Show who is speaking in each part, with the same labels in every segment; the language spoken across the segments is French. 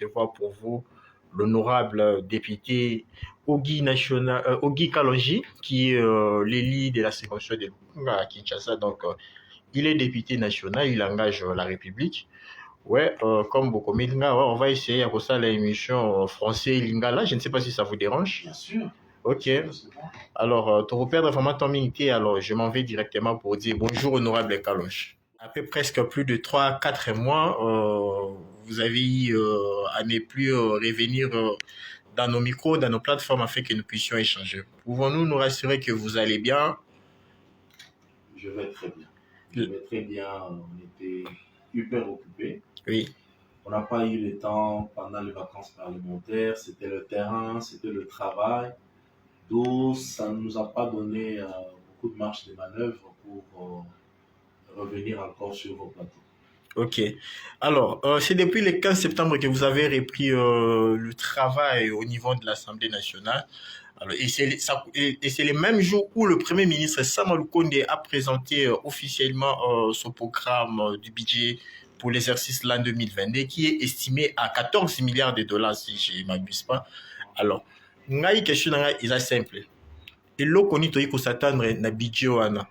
Speaker 1: recevoir pour vous l'honorable député Ogi Kalonji, qui est l'élu de la circonscription de Lukunga à Kinshasa. Donc, il est député national, il engage la République. Ouais, comme beaucoup Linga, ouais, on va essayer à ça l'émission français Lingala. Je ne sais pas si ça vous dérange.
Speaker 2: Bien sûr.
Speaker 1: Ok.
Speaker 2: Bien sûr, bon.
Speaker 1: Alors, tu repères vraiment ton minité. Alors, je m'en vais directement pour dire bonjour, honorable Kalonji. Après presque plus de 3-4 mois, vous avez eu à ne plus revenir dans nos micros, dans nos plateformes afin que nous puissions échanger. Pouvons-nous nous rassurer que vous allez bien?
Speaker 2: Je vais très bien. Je vais très bien. On était hyper occupés.
Speaker 1: Oui.
Speaker 2: On n'a pas eu le temps pendant les vacances parlementaires. C'était le terrain, c'était le travail. Donc, ça ne nous a pas donné beaucoup de marge de manœuvre pour revenir encore sur vos plateaux.
Speaker 1: Ok. Alors, c'est depuis le 15 septembre que vous avez repris le travail au niveau de l'Assemblée nationale. Alors, et c'est le même jour où le Premier ministre Sama Lukonde a présenté officiellement son programme du budget pour l'exercice l'an 2022 qui est estimé à 14 milliards de dollars si je ne m'abuse pas. Alors, ngai question est simple. Et là, on peut s'attendre à budget wana.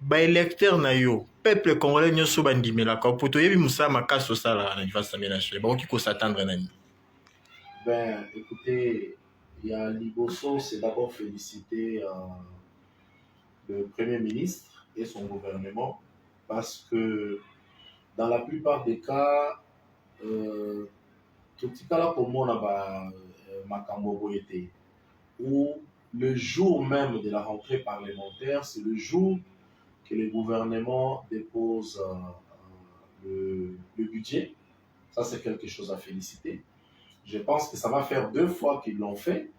Speaker 1: Ba électeur na yo peuple congolais nyonso bandimelaka po toyebi mosala makasi osala na niveau assemblée nationale bakoki kosatendre nani?
Speaker 2: Ben, écoutez, il y a Liboso, c'est d'abord féliciter le Premier ministre et son gouvernement parce que dans la plupart des cas, totikala komona ba makambo boyete où le jour même de la rentrée parlementaire, c'est le jour que le gouvernement dépose le budget. Ça, c'est quelque chose à féliciter. Je pense que ça va faire 2 fois qu'ils l'ont fait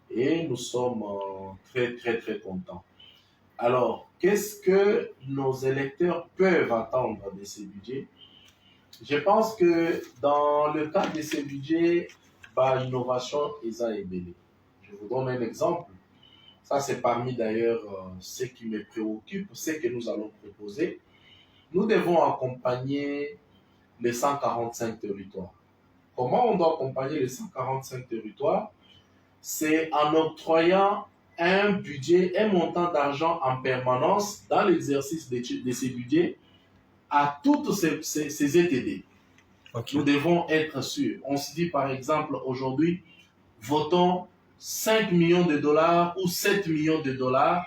Speaker 2: et nous sommes très, très, très contents. Alors, qu'est-ce que nos électeurs peuvent attendre de ces budgets? Je pense que dans le cadre de ces budgets, innovation est ébélé. Je vous donne un exemple. Ça, c'est parmi d'ailleurs ce qui me préoccupe, ce que nous allons proposer. Nous devons accompagner les 145 territoires. Comment on doit accompagner les 145 territoires? C'est en octroyant un budget, un montant d'argent en permanence dans l'exercice de ces budgets à toutes ces ETD. Okay. Nous devons être sûrs. On se dit par exemple aujourd'hui, votons 5 millions de dollars ou 7 millions de dollars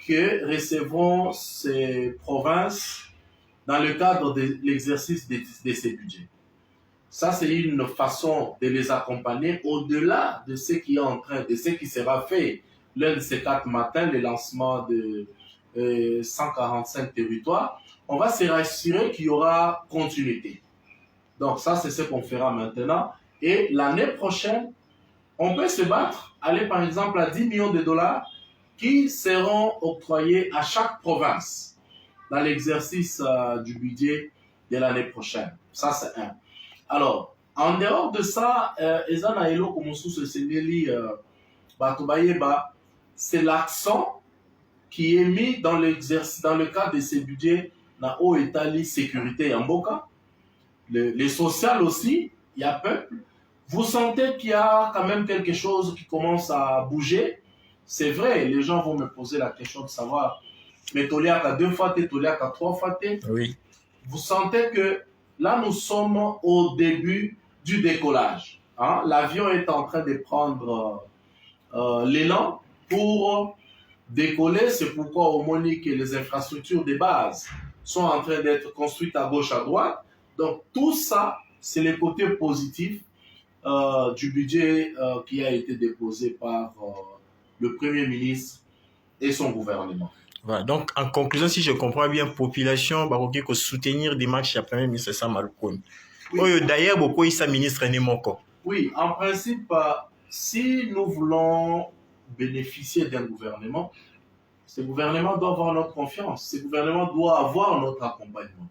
Speaker 2: que recevront ces provinces dans le cadre de l'exercice de ces budgets. Ça, c'est une façon de les accompagner au-delà de ce qui est en train, de ce qui sera fait l'un de ces 4 matins, le lancement de 145 territoires. On va se rassurer qu'il y aura continuité. Donc ça, c'est ce qu'on fera maintenant. Et l'année prochaine, on peut se battre, aller par exemple à 10 millions de dollars qui seront octroyés à chaque province dans l'exercice du budget de l'année prochaine. Ça, c'est un. Alors, en dehors de ça, c'est l'accent qui est mis dans le cadre de ces budgets dans haut état de sécurité en Boka. Les sociales aussi, il y a peuple. Vous sentez qu'il y a quand même quelque chose qui commence à bouger. C'est vrai, les gens vont me poser la question de savoir, mais Toliaka 2 fois, Toliaka 3 fois.
Speaker 1: Oui.
Speaker 2: Vous sentez que là, nous sommes au début du décollage. Hein? L'avion est en train de prendre l'élan pour décoller. C'est pourquoi au Monique, les infrastructures de base sont en train d'être construites à gauche, à droite. Donc, tout ça, c'est le côté positif du budget qui a été déposé par le Premier ministre et son gouvernement.
Speaker 1: Voilà. Donc, en conclusion, si je comprends bien, population va soutenir des marches à Premier ministre Sama Lukonde. Oui. D'ailleurs, beaucoup de ministre Nemoko.
Speaker 2: Oui, en principe, si nous voulons bénéficier d'un gouvernement, ce gouvernement doit avoir notre confiance. Ce gouvernement doit avoir notre accompagnement.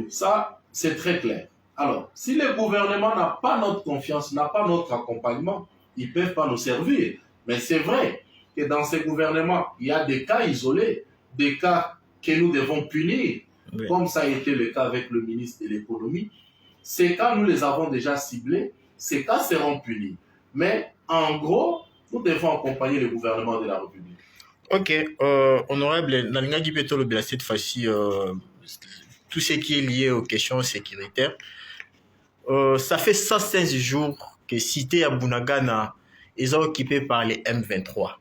Speaker 2: Ça, c'est très clair. Alors, si le gouvernement n'a pas notre confiance, n'a pas notre accompagnement, ils ne peuvent pas nous servir. Mais c'est vrai que dans ces gouvernements, il y a des cas isolés, des cas que nous devons punir,
Speaker 1: Oui.
Speaker 2: comme ça a été le cas avec le ministre de l'économie. Ces cas, nous les avons déjà ciblés, ces cas seront punis. Mais en gros, nous devons accompagner le gouvernement de la République.
Speaker 1: Ok, honorable, Nalingagi Petolo, cette fois-ci, tout ce qui est lié aux questions sécuritaires. Ça fait 115 jours que cité à Bunagana est occupée par les M23.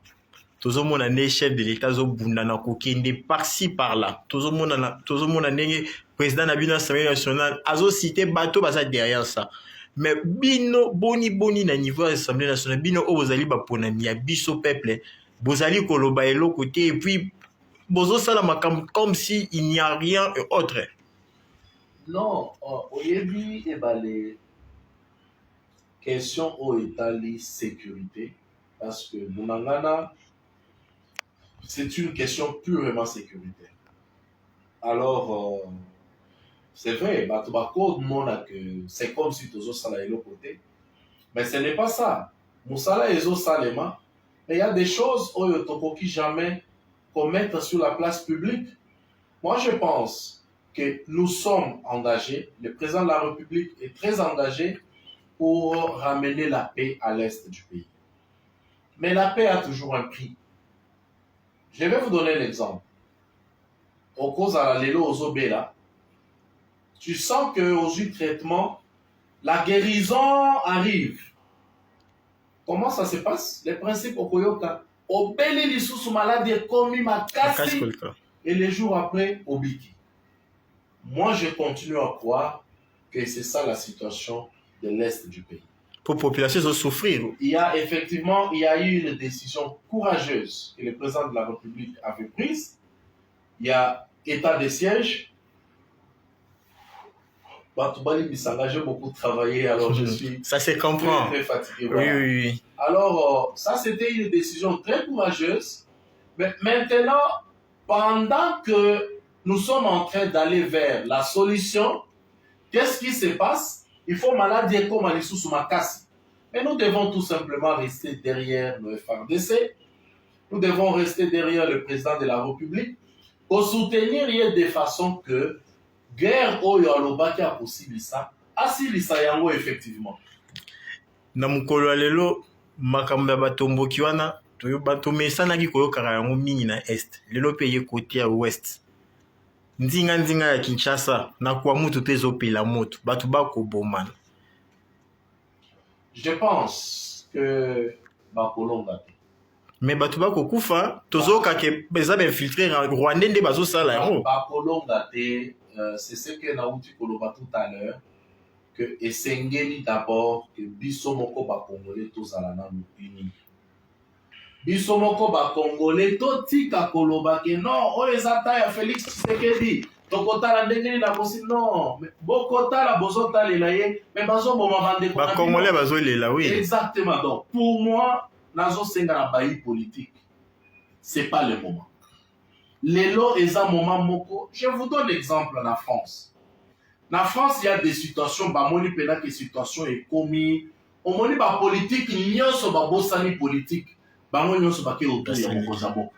Speaker 1: Tozo mona ne chef de l'État zo bundana kokende par-ci par-là. Tozo mona ne président na bino Assemblée nationale azo cité bateau basa derrière ça. Mais bino boni na niveau de l'Assemblée nationale bino o bozali baponani ya biso peuple bozali koloba elo côté et puis bozo sala makambo comme si il n'y a rien et autre.
Speaker 2: Non, oyebi ebale question o etali sécurité parce que Bunagana c'est une question purement sécuritaire. Alors c'est vrai, bato bako mona que c'est comme si tozo sala elo côté, mais ce n'est pas ça. Musala ezo salema, mais il y a des choses oyo tokoki jamais commettre sur la place publique. Moi je pense que nous sommes engagés, le président de la République est très engagé pour ramener la paix à l'est du pays. Mais la paix a toujours un prix. Je vais vous donner l'exemple. Au cause à la Lelo Ozobela, tu sens qu'aux traitement, la guérison arrive. Comment ça se passe? Les principes au Koyoka. Au Beli Lissous maladie commis Makasi et les jours après, au Biki. Moi, je continue à croire que c'est ça la situation de l'Est du pays.
Speaker 1: Pour la population de souffrir.
Speaker 2: Il y a eu une décision courageuse que le président de la République avait prise. Il y a état de siège. Batoubali Bissanga, beaucoup travaillé, alors je suis
Speaker 1: ça se comprend.
Speaker 2: Très fatigué.
Speaker 1: Voilà. Oui.
Speaker 2: Alors, ça, c'était une décision très courageuse. Mais maintenant, pendant que nous sommes en train d'aller vers la solution, qu'est-ce qui se passe? Il faut maladie comme Alissou Soumakasi. Mais nous devons tout simplement rester derrière le FARDC. Nous devons rester derrière le président de la République pour soutenir de façon que guerre oyo alobaki a possible ça. Asilisa yango effectivement.
Speaker 1: Na mukolo lelo makambo ya batomboki wana toyo bato mesanaki koyokaka yango mingi na est. Lelo pe ye côté ya ouest. Nzinga ya Kinshasa na kwa mutu pe zopela moto bato bakobomana.
Speaker 2: Je pense que bakolonga te.
Speaker 1: Mais bato bakokufa tozoka ke beza infiltré Rwandais nde bazosala yango.
Speaker 2: Bakolonga te, c'est ce que Naouti koloba tout à l'heure, que esengeli d'abord que biso moko ba Congolais tozala nanu uni. Biso moko ba Congolais totika koloba ke non, o ezata ya Félix Tshisekedi. Tokotala ndenge na kosi non, bokotala bozotalela ye, mais bazoboma bande ko.
Speaker 1: Ba Congolais bazolela oui.
Speaker 2: Exactement. Donc pour moi, nazo senga na bayi politique. C'est pas le moment. Lelo eza moment moko. Je vous donne l'exemple en France. En France, il y a des situations, bamoni pena que situation est commis. On moni ba politique nyonso ba bosani politique. Bango nyonso ba ke autour ya mokozabo.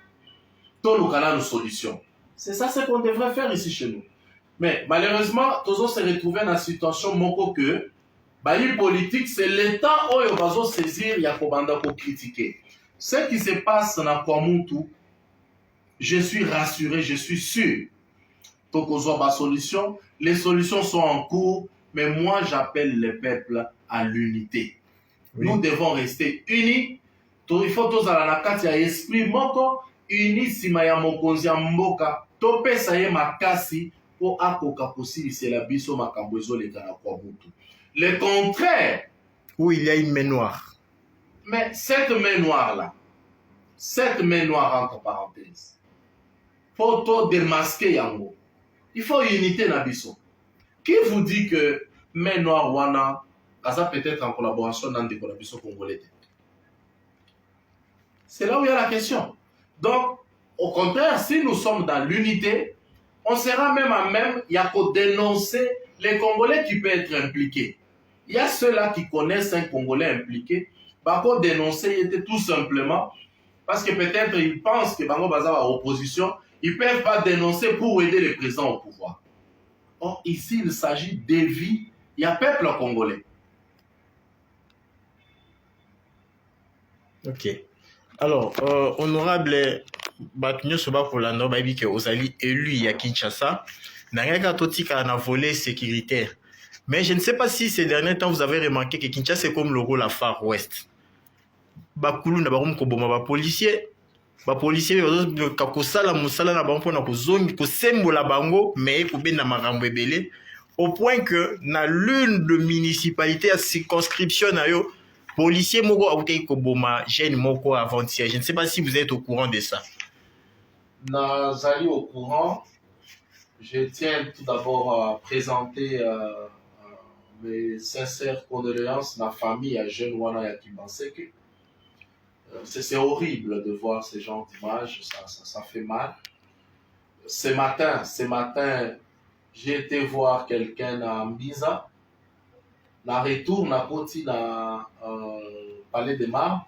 Speaker 2: To lokala nos solutions. C'est ça ce qu'on devrait faire ici chez nous. Mais malheureusement, tous on se retrouvé dans une situation moko que bayi politique, c'est l'État oyo bazo saisir ya kobanda ko critiquer. Ce qui se passe dans Kwamuntu, je suis rassuré, je suis sûr. Donc, on a solution. Les solutions sont en cours, mais moi, j'appelle le peuple à l'unité. Oui. Nous devons rester unis. Il faut tous à la carte, il y a esprit moko, unis, si maya mokonzi mboka, tope sa ye makasi, pour akoka possible, c'est la biso makambozo les gana kwa mutu. Le contraire.
Speaker 1: Où il y a une main noire.
Speaker 2: Mais cette main noire-là, cette main noire entre parenthèses, faut démasquer yango. Il faut unité na biso. Qui vous dit que main noire wana, ça peut-être en collaboration dans des collaborations congolaises? C'est là où il y a la question. Donc, au contraire, si nous sommes dans l'unité, on sera même à même, il y a qu'à dénoncer les Congolais qui peuvent être impliqués. Il y a ceux-là qui connaissent un Congolais impliqué, par contre dénoncer était tout simplement parce que peut-être ils pensent que Bango Baza a opposition Ils ne peuvent pas dénoncer pour aider le président au pouvoir. Or, ici, il s'agit des vies. Il y a peuple congolais.
Speaker 1: Ok. Alors, honorable Batunyo Soba Polano, Baby que Ozali élu à Kinshasa, n'a rien qu'à totika na volet sécuritaire. Mais je ne sais pas si ces derniers temps vous avez remarqué que Kinshasa est comme le rôle à Far West. Bakulu na barum koboma ba policier kakosala musala na bango mpona kozongi kosembola bango mais ekobenda makambo ebele au point que na l'une de municipalité à circonscription na yo policier moko autaki koboma jeune moko avant-hier. Je ne sais pas si vous êtes au courant de ça.
Speaker 2: Nazali au courant. Je tiens tout d'abord à présenter mes sincères condoléances à la famille à jeune wana ya Kibanseke. C'est horrible de voir ces gens d'images, ça fait mal. Ce matin, j'ai été voir quelqu'un à Mbiza. Na retour, na koti na Palais des Marbres.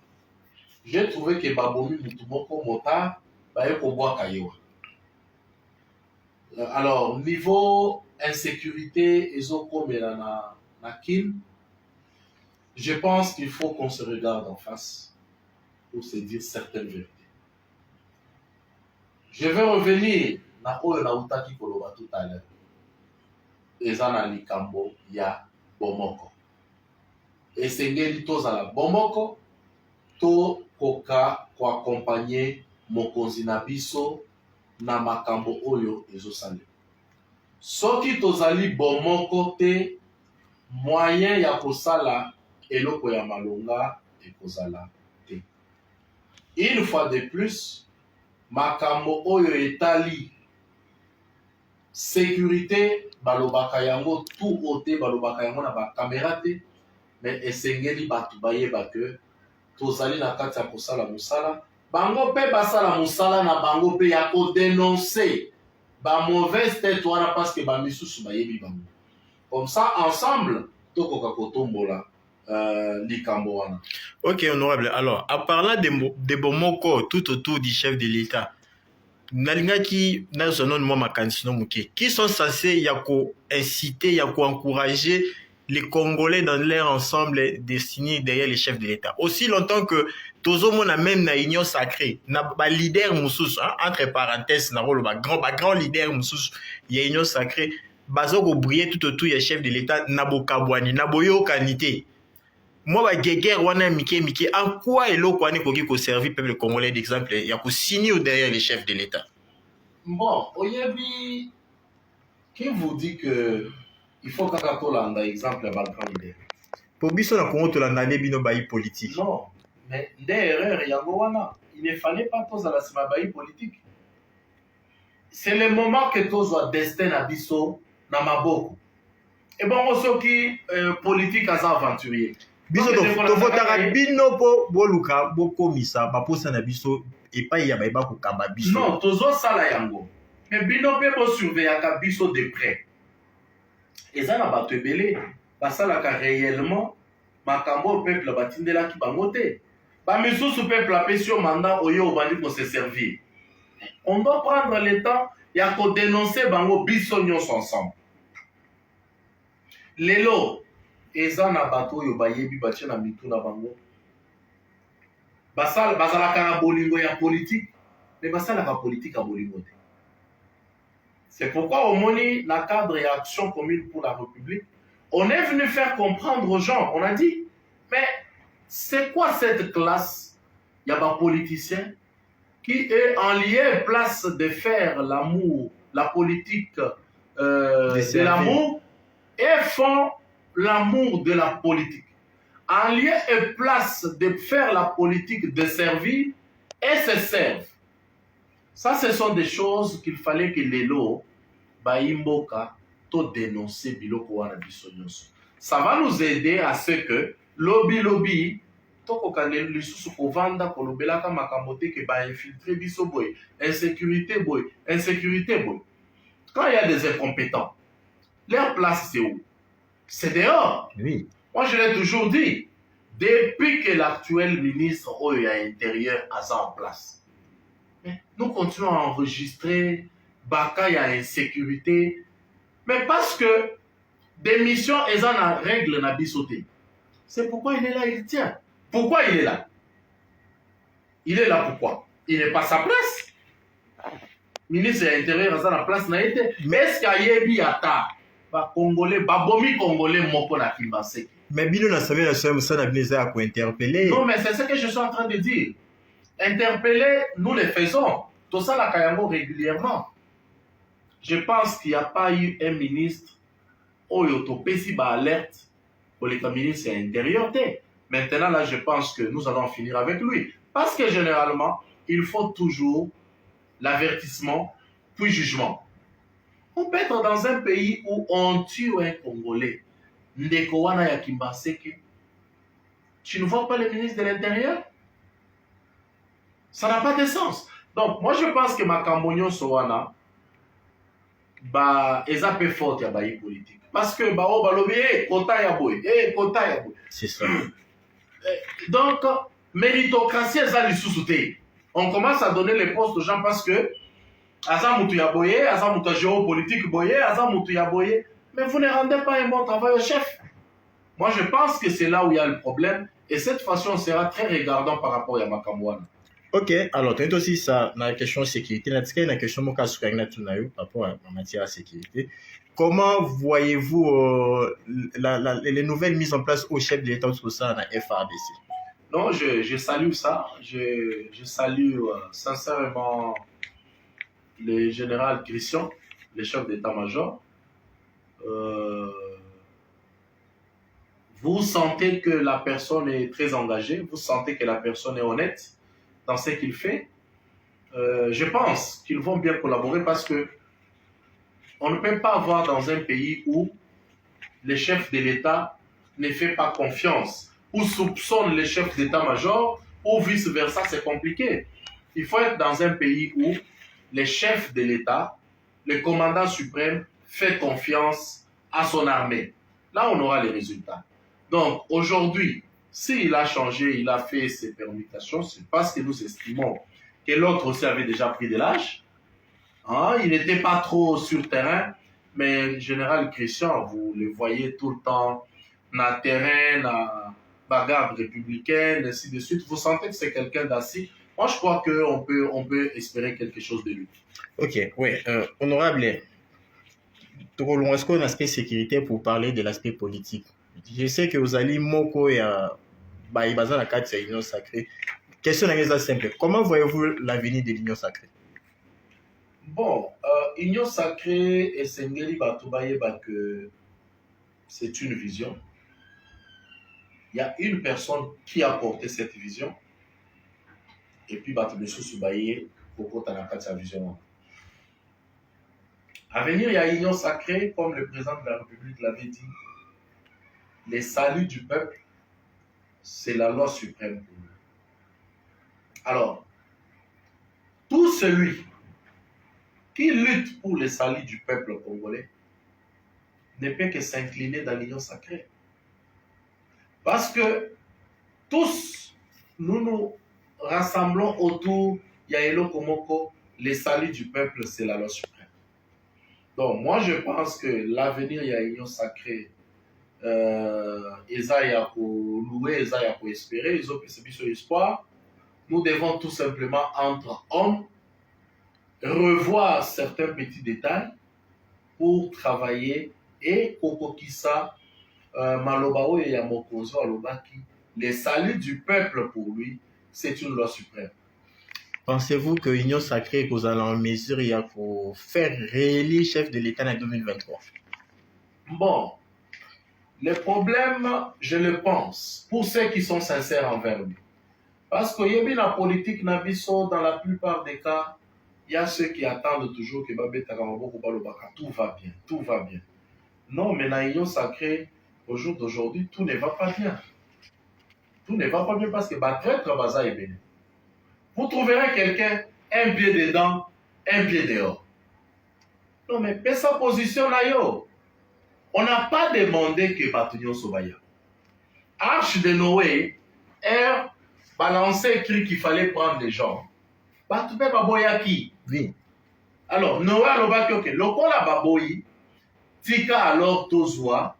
Speaker 2: J'ai trouvé que Babomi Mutumoko Mota baye koboa kayewa. Alors, niveau insécurité, na kin, je pense qu'il faut qu'on se regarde en face pour se dire certaines vérités. Je vais revenir na oyo na utaki koloba tout à l'heure. Eza na likambo ya bomoko. Esengeli tozala bomoko to koka ko accompagner mokonzi na biso na makambo oyo ezosala. Soki tozali bomoko te, moyen ya kosala eloko ya malonga ekozala te. Une fois de plus, makambo oyo etali sécurité balobaka yango tout ote balobaka yango na ba caméra te, mais esengeli batu bayeba que tozali na kati ya kosala musala. Bango pe basala musala na bango pe ya kodénoncer ba mauvaise tête wana parce que ba misusu bayebi bango. Comme ça, ensemble, tokoka kotombola likambo wana.
Speaker 1: Ok, honorable. Alors, en parlant de Bomoko tout autour du chef de l'État, Nalingaki, qui sont censés yako inciter, yako encourager les Congolais dans leur ensemble destiné derrière les chefs de l'État. Aussi longtemps que Tozomo n'a même na union sacrée, na ba leader moussous, entre parenthèses, na rôle ba grand leader moussous, il y a union sacrée, bazoko briller tout autour des chefs de l'État, nabo kabwani, nabo yo kanité. Moi, ba guerre wana mike, en quoi est l'eau quoi n'est ko servir peuple congolais d'exemple, il y a ko signer derrière les chefs de l'État.
Speaker 2: Bon, Oyebi, qui vous dit que il faut qu'à Tolanda, exemple, la grand leader.
Speaker 1: Pour biso na Congo Tolanda bino bayi politique.
Speaker 2: Non, mais des erreurs yangowana, il ne fallait pas tous à la sima bayi politique. C'est le moment que tous ont destin à biso na maboko. Et bon, on qui politique à aventurier.
Speaker 1: Biso to votera bino po boluka boko misa ba posa na biso et pas ya ba ko kaba biso.
Speaker 2: Non, tozo sala yango. Mais bino pe bo surveiller ka biso de près. Et ça na bato ebele basala ka réellement makambo peuple batindela ki bangote. Ba misusu peuple apesio mandat oyo obandi pour se servir. On doit prendre le temps ya ko dénoncer bango biso nyonso ensemble. Lelo eza na bato oyo bayebi batie na mitu na bango bazalaka na bolingo ya politique mais basalaka politique ya bolingo te. C'est pourquoi au moni la cadre et action commune pour la République, on est venu faire comprendre aux gens, on a dit mais c'est quoi cette classe? Il y a des politiciens qui est en lieu place de faire l'amour, la politique de l'amour et font l'amour de la politique. En lieu et place de faire la politique de servir et se servent. Ça, ce sont des choses qu'il fallait que les lots, Baimboka, to dénoncer biloko wana biso nyonso. Ça va nous aider à ce que lobby, toko kanel lisusu kovanda kolobelaka makambo te ke ba infiltrer biso boy, insécurité boy. Quand il y a des incompétents, leur place c'est où? C'est dehors.
Speaker 1: Oui.
Speaker 2: Moi, je l'ai toujours dit, depuis que l'actuel ministre Oya Intérieur a ça en place, Mais nous continuons à enregistrer bataille à insécurité. Mais parce que des missions, elles ont la règle n'a pas sauté. C'est pourquoi il est là, il tient. Pourquoi il est là? Il est là pourquoi? Il n'est pas sa place. Ministre de l'Intérieur, ça la place n'a été. Mais est-ce qu'il y a eu Ata? Congolais, Babomi Congolais, Moko na Kimbasek.
Speaker 1: Mais Bino l'Assemblée nationale, ça n'a pas été interpellé.
Speaker 2: Non, mais c'est ce que je suis en train de dire. Interpeller, nous les faisons. Tout ça, la Kayango régulièrement. Je pense qu'il n'y a pas eu un ministre où il y a alerte pour les ministres de l'Intérieur. Maintenant, là, je pense que nous allons finir avec lui. Parce que généralement, il faut toujours l'avertissement, puis jugement. On peut être dans un pays où on tue un Congolais. Ndekowana Yakimbaseke. Tu ne vois pas le ministre de l'Intérieur? Ça n'a pas de sens. Donc, moi, je pense que Makambonyo Sowana, eza pe faute ya bayi politique. Parce que bao balobi kota ya boy, kota ya boy.
Speaker 1: C'est ça.
Speaker 2: Donc méritocratie eza lisusu te. On commence à donner les postes aux gens parce que aza mutu ya boye, aza mutu ya géopolitique boye, aza mutu ya boye. Mais vous ne rendez pas un bon travail au chef. Moi je pense que c'est là où il y a le problème et cette fois-ci on sera très regardant par rapport à Makamwana.
Speaker 1: Ok, alors, tu as aussi ça dans la question de sécurité. Dans la question de par rapport à la matière de sécurité. Comment voyez-vous les nouvelles mises en place au chef de l'État de ça dans la FARDC?
Speaker 2: Non, je salue ça. Je salue sincèrement le général Christian, le chef d'état-major. Vous sentez que la personne est très engagée, vous sentez que la personne est honnête dans ce qu'il fait. Je pense qu'ils vont bien collaborer parce que on ne peut pas avoir dans un pays où le chef de l'État ne fait pas confiance, ou soupçonne le chef d'état-major, ou vice-versa, c'est compliqué. Il faut être dans un pays où le chef de l'État, le commandant suprême, fait confiance à son armée. Là, on aura les résultats. Donc, aujourd'hui, s'il a changé, il a fait ses permutations, c'est parce que nous estimons que l'autre aussi avait déjà pris de l'âge. Hein, il n'était pas trop sur terrain, mais le général Christian, vous le voyez tout le temps dans le terrain, dans la bagarre républicaine, ainsi de suite. Vous sentez que c'est quelqu'un d'assis. Moi, je crois qu'on peut espérer quelque chose de lui.
Speaker 1: Ok, oui. Honorable, trop loin, est-ce qu'on a aspect sécurité pour parler de l'aspect politique? Je sais que vous allez Moko et Baïbaza la carte, c'est l'Union sacrée. Question simple. Comment voyez-vous l'avenir de l'Union sacrée?
Speaker 2: Bon, Union sacrée et Sengeli Batoubaye, que c'est une vision. Il y a une personne qui a porté cette vision. Et puis Batoubaye Soubaye, pour sa vision. À venir, il y a Union sacrée, comme le président de la République l'avait dit. Les saluts du peuple, c'est la loi suprême pour nous. Alors, tout celui qui lutte pour le salut du peuple congolais ne peut que s'incliner dans l'union sacrée. Parce que tous, nous nous rassemblons autour Yaelo Komoko, le salut du peuple, c'est la loi suprême. Donc, moi, je pense que l'avenir, il y a l'union sacrée. Esaïa pour louer, Esaïa pour espérer, ils ont perçu sur espoir. Nous devons tout simplement, entre hommes, revoir certains petits détails pour travailler et Kokokisa, Malobao et Yamokozo Alobaki, le salut du peuple pour lui, c'est une loi suprême.
Speaker 1: Pensez-vous que l'Union sacrée, vous allez en mesure pour faire réélire chef de l'État en 2023?
Speaker 2: Bon, le problème, je le pense, pour ceux qui sont sincères envers lui. Parce que la politique Nabiso, dans la plupart des cas, il y a ceux qui attendent toujours que tout va bien, tout va bien. Non, mais dans l'union sacrée, au jour d'aujourd'hui, tout ne va pas bien. Tout ne va pas bien parce que traître baza est béni. Vous trouverez quelqu'un, un pied dedans, un pied dehors. Non, mais paix sa position là, yo. On n'a pas demandé que Batunion Sobaya. Arche de Noé, balançait écrit qu'il fallait prendre des gens. bato mpe baboyaki.
Speaker 1: Oui.
Speaker 2: Alors Noé alobaki oke lokola baboyi tika alors tozwa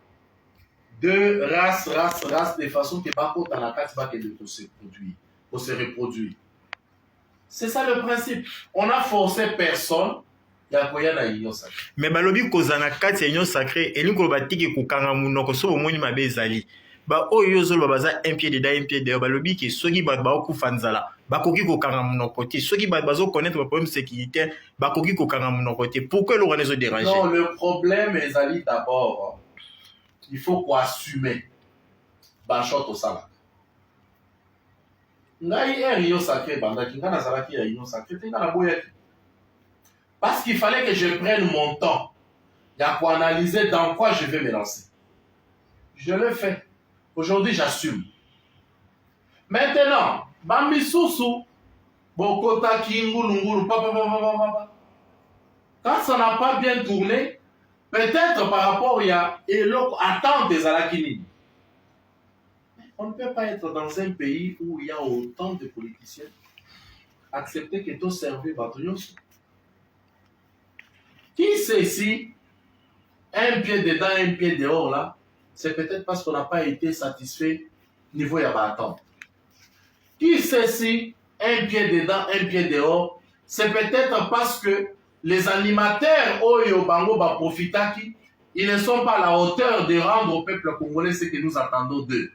Speaker 2: de race de façon que bakota na kati bakende se reproduire. C'est ça le principe. On a forcé personne.
Speaker 1: Mais balobi kozana kati ya union sacrée elingi koloba tiki kokanga munoko so omoni mabe ezali ba oyo ozoloba baza un pied dedans un pied dehors balobi ke soki bato baokufa nzala bakoki kokanga munoko te soki bato bazokonaître baproblème sécuritaire bakoki kokanga munoko te pourquoi eloko wana ezodérange?
Speaker 2: Non, le problème ezali d'abord il faut koassume banshot osala ngai ere union sacrée ebandaki ngai nazalaki ya union sacrée te ngai naboyaki. Parce qu'il fallait que je prenne mon temps pour analyser dans quoi je vais me lancer. Je le fais. Aujourd'hui, j'assume. Maintenant, Bambi Soussou, Bokota Kingulunguru, papa. Quand ça n'a pas bien tourné, peut-être par rapport à attendre des Alakini. On ne peut pas être dans un pays où il y a autant de politiciens. Accepter que tout servi bâtonnier. Qui sait si un pied dedans, un pied dehors, là, c'est peut-être parce qu'on n'a pas été satisfait niveau Yabaton. Qui sait si un pied dedans, un pied dehors, c'est peut-être parce que les animateurs Oyo Bango Bapofitaki, ils ne sont pas à la hauteur de rendre au peuple congolais ce que nous attendons d'eux.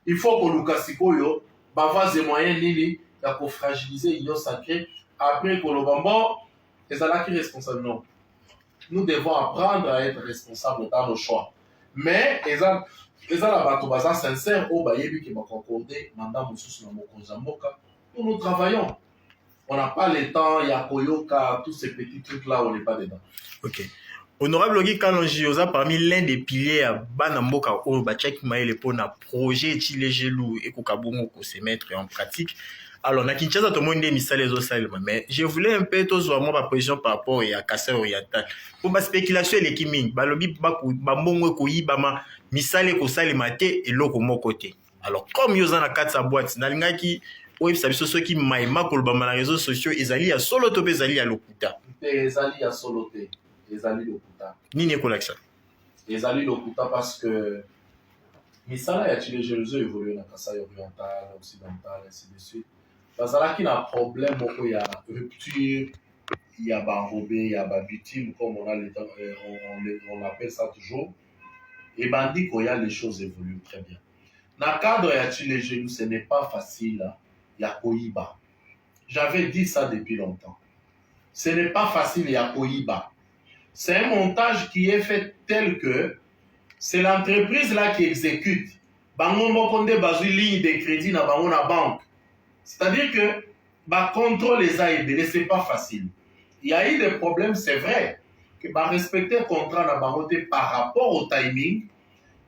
Speaker 2: Il faut que Lukasikoyo, Bavaz et moyens Lili, pour fragiliser l'union sacrée, après que le Bambo, et ça là qui est responsable, non. Nous devons apprendre à être responsables dans nos choix. Mais, ils ont la batobaza sincère, au bayebi qui m'a concordé, mandat moussous na mokonzamboka. Nous travaillons. On n'a pas le temps, il y a Koyoka, tous ces petits trucs-là, on n'est pas dedans.
Speaker 1: Ok. Honorable Guy Kalonji, oza parmi l'un des piliers à Banamboka, au Bachek Maël pour un projet Chile Gelou et Kokabongo pour se mettre en pratique. Alors, na Kinshasa, tout le monde est mis les autres mais je voulais un peu tous voir ma position par rapport à Kassai Oriental. Pour ma spéculation, les Kiming, Balobi Bambongo Koyi Bama, Misale Kosale Mate et l'autre mon côté. Alors, comme Yozana Katsa boîte, Nalingaki, oui, ça veut dire ceux qui maïma kolbama na réseaux sociaux, ils allaient à solo topé, ils allaient à l'okuta.
Speaker 2: Ils allaient à solo té, ils allaient à l'okuta.
Speaker 1: Ni n'est quoi ça?
Speaker 2: Ils allaient à l'okuta parce que Misala y a tiré Jérusalem évolué dans Kassai Oriental, Occidental, ainsi de suite. Parce qu'il y a un problème, il y a rupture, il y a barobé, il y a victime, comme on appelle ça toujours. Et ben dit qu'il y a les choses évoluent très bien. Dans le cadre de les genoux, ce n'est pas facile. Il y a Koyiba. J'avais dit ça depuis longtemps. Ce n'est pas facile, il y a Koyiba. C'est un montage qui est fait tel que c'est l'entreprise là qui exécute. Bango Mokonde bazui ligne de crédit na bango na banque. C'est-à-dire que contrôle les AIB, ce n'est pas facile. Il y a eu des problèmes, c'est vrai, que respecter le contrat na bangote par rapport au timing,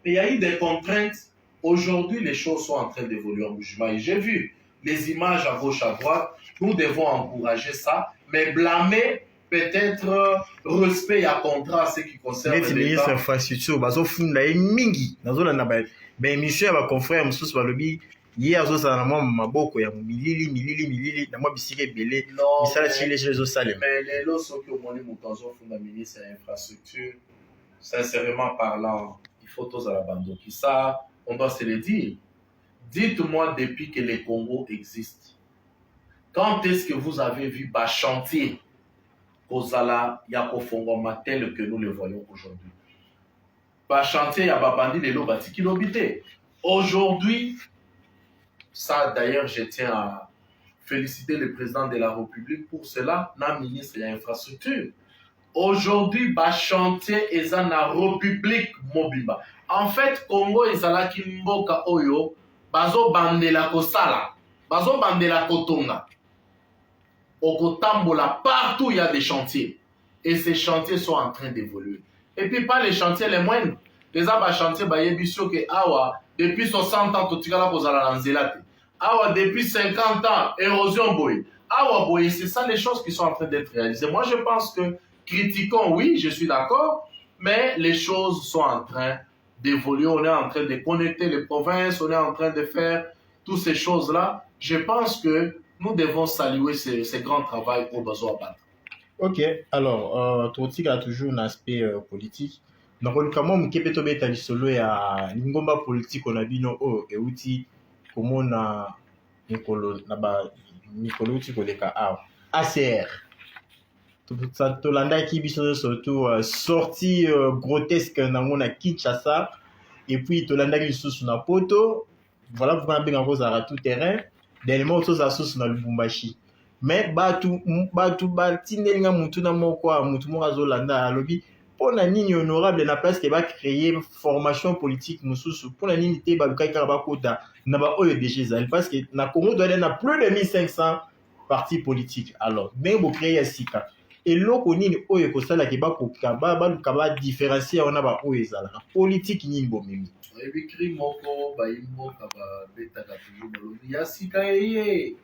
Speaker 2: mais il y a eu des contraintes. Aujourd'hui, les choses sont en train d'évoluer en mouvement. Et j'ai vu les images à gauche, à droite. Nous devons encourager ça, mais blâmer peut-être respect à contrat ce qui concerne
Speaker 1: les ministres infrastructure bazo funda mingi nazola na ba émission ya ba confrère mususu balobi hier azosala na mwa maboko ya milili na mwa bisika ebele misala chile les salem.
Speaker 2: Mais les lots sont que moni mutanzo funda ministre ya infrastructure sincèrement parlant il faut tous à la bande qui ça on doit se le dire. Dites-moi depuis que le Congo existe quand est-ce que vous avez vu bas chantier Kozala Yakofongoma tel que nous le voyons aujourd'hui. Par chantier Yababandi les Lobati Kilobité. Aujourd'hui, ça d'ailleurs je tiens à féliciter le président de la République pour cela, na ministre de l'infrastructure. Aujourd'hui, bas chantier est dans la République Mobimba. En fait, Congo est à la Kimboka Oyo, bazo bandela Kosala, bazo bandela Kotonga. Au Kotambola, partout il y a des chantiers. Et ces chantiers sont en train d'évoluer. Et puis pas les chantiers les moindres. Les chantiers, depuis 60 ans, tout depuis 50 ans, érosion boy. C'est ça les choses qui sont en train d'être réalisées. Moi je pense que critiquons, oui, je suis d'accord, mais les choses sont en train d'évoluer. On est en train de connecter les provinces, on est en train de faire toutes ces choses-là. Je pense que nous devons saluer ce grand travail au besoin battre.
Speaker 1: Ok, alors, Trotsky a toujours un aspect politique. Donc, comment on peut être dans solo ya lingomba politique on a bino oh et outil comment na Nicolo na ba Nicolo outil koleka ACR. Tolanda qui biso surtout sortie grotesque na mona Kinshasa et puis Tolanda qui sous na poto voilà vous avez bien cause à tout terrain dernièrement autres assos na Lubumbashi mais batu batindelinga mutu na moko mutu moko azolanda alobi pona nini honorable na place que va créer formation politique mususu pona nini te baluka kaka bakota na ba oyo déjà ezali parce que na Congo doit na plus de 1500 partis politiques alors bien beau créer sika eloko nini oyo ekosalaki bakoka baluka badifferencie wana ba oyo ezalaka politike nini bomemi
Speaker 2: ebikri moko bayimboka babetaka toujours balobi ya sika eye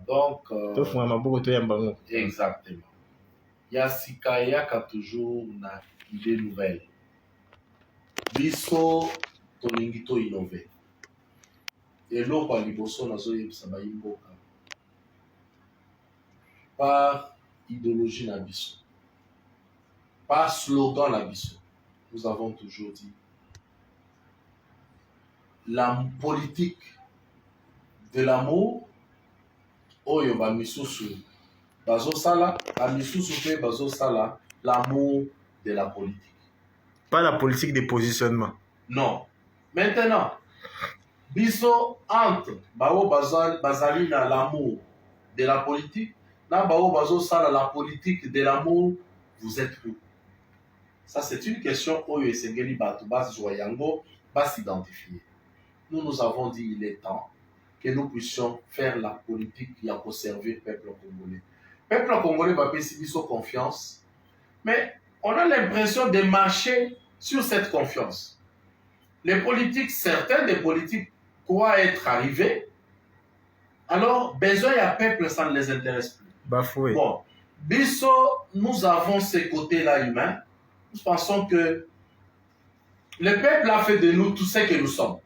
Speaker 2: donc
Speaker 1: tofunga maboko toyamba ngo
Speaker 2: exactement ya sika eyaka toujours na idée nouvelle biso tolingi toinnove eloko ya liboso nazoyebisa bayimboka par idéologie na biso, par slogan na biso. Nous avons toujours dit la politique de l'amour oyo ba misusu bazo sala ba misusu pe bazo sala l'amour de la politique.
Speaker 1: Pas la politique de positionnement.
Speaker 2: Non. Maintenant, biso entre bao bazali na l'amour de la politique. Là, la politique de l'amour, vous êtes où? Ça, c'est une question où Esengeli Batouba Zoyango va s'identifier. Nous avons dit il est temps que nous puissions faire la politique qui a conservé le peuple congolais. Le peuple congolais va payer confiance, mais on a l'impression de marcher sur cette confiance. Les politiques, certains des politiques croient être arrivés, alors besoin à peuple, ça ne les intéresse plus.
Speaker 1: Bafoué.
Speaker 2: Bon, Bisso, nous avons ces côtés-là humains. Nous pensons que le peuple a fait de nous tout ce que nous sommes.